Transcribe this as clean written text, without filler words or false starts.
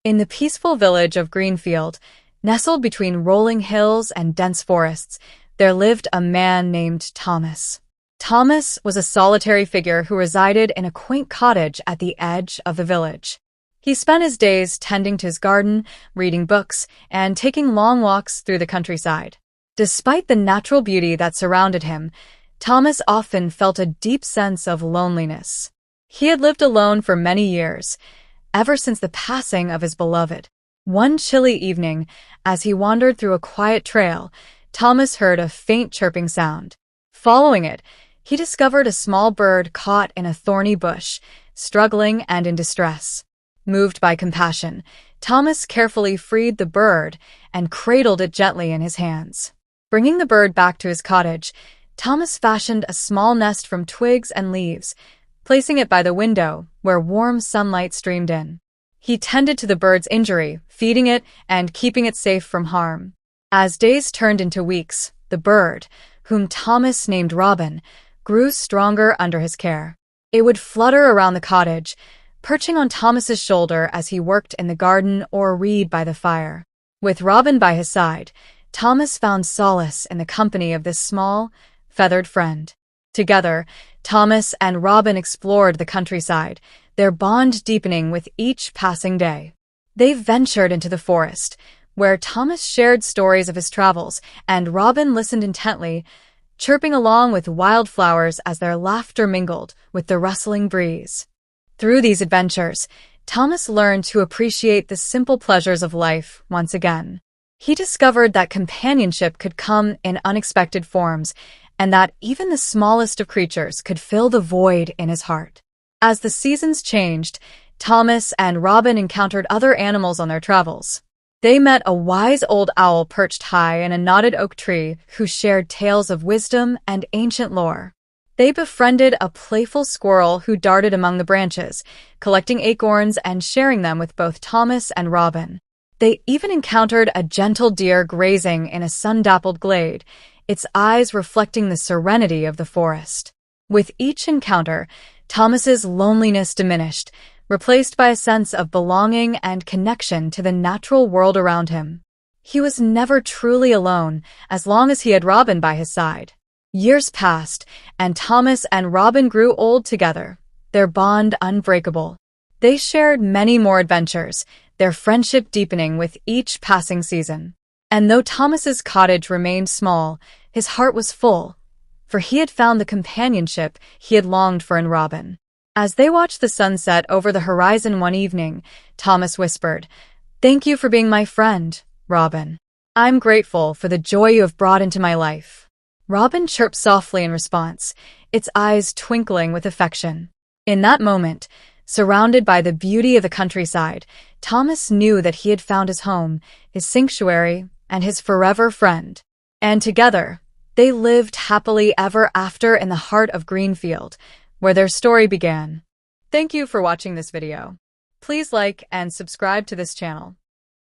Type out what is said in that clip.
In the peaceful village of Greenfield, nestled between rolling hills and dense forests, there lived a man named Thomas. Thomas was a solitary figure who resided in a quaint cottage at the edge of the village. He spent his days tending to his garden, reading books, and taking long walks through the countryside. Despite the natural beauty that surrounded him, Thomas often felt a deep sense of loneliness. He had lived alone for many years, ever since the passing of his beloved. One chilly evening, as he wandered through a quiet trail, Thomas heard a faint chirping sound. Following it, he discovered a small bird caught in a thorny bush, struggling and in distress. Moved by compassion, Thomas carefully freed the bird and cradled it gently in his hands. Bringing the bird back to his cottage, Thomas fashioned a small nest from twigs and leaves, placing it by the window where warm sunlight streamed in. He tended to the bird's injury, feeding it and keeping it safe from harm. As days turned into weeks, the bird, whom Thomas named Robin, grew stronger under his care. It would flutter around the cottage, perching on Thomas's shoulder as he worked in the garden or read by the fire. With Robin by his side, Thomas found solace in the company of this small, feathered friend. Together, Thomas and Robin explored the countryside, their bond deepening with each passing day. They ventured into the forest, where Thomas shared stories of his travels, and Robin listened intently, chirping along with wildflowers as their laughter mingled with the rustling breeze. Through these adventures, Thomas learned to appreciate the simple pleasures of life once again. He discovered that companionship could come in unexpected forms, and that even the smallest of creatures could fill the void in his heart. As the seasons changed, Thomas and Robin encountered other animals on their travels. They met a wise old owl perched high in a knotted oak tree who shared tales of wisdom and ancient lore. They befriended a playful squirrel who darted among the branches, collecting acorns and sharing them with both Thomas and Robin. They even encountered a gentle deer grazing in a sun-dappled glade, its eyes reflecting the serenity of the forest. With each encounter, Thomas's loneliness diminished, replaced by a sense of belonging and connection to the natural world around him. He was never truly alone as long as he had Robin by his side. Years passed, and Thomas and Robin grew old together, their bond unbreakable. They shared many more adventures, their friendship deepening with each passing season. And though Thomas's cottage remained small, his heart was full, for he had found the companionship he had longed for in Robin. As they watched the sunset over the horizon one evening, Thomas whispered, "Thank you for being my friend, Robin. I'm grateful for the joy you have brought into my life." Robin chirped softly in response, its eyes twinkling with affection. In that moment, surrounded by the beauty of the countryside, Thomas knew that he had found his home, his sanctuary, and his forever friend. And together, they lived happily ever after in the heart of Greenfield, where their story began. Thank you for watching this video. Please like and subscribe to this channel.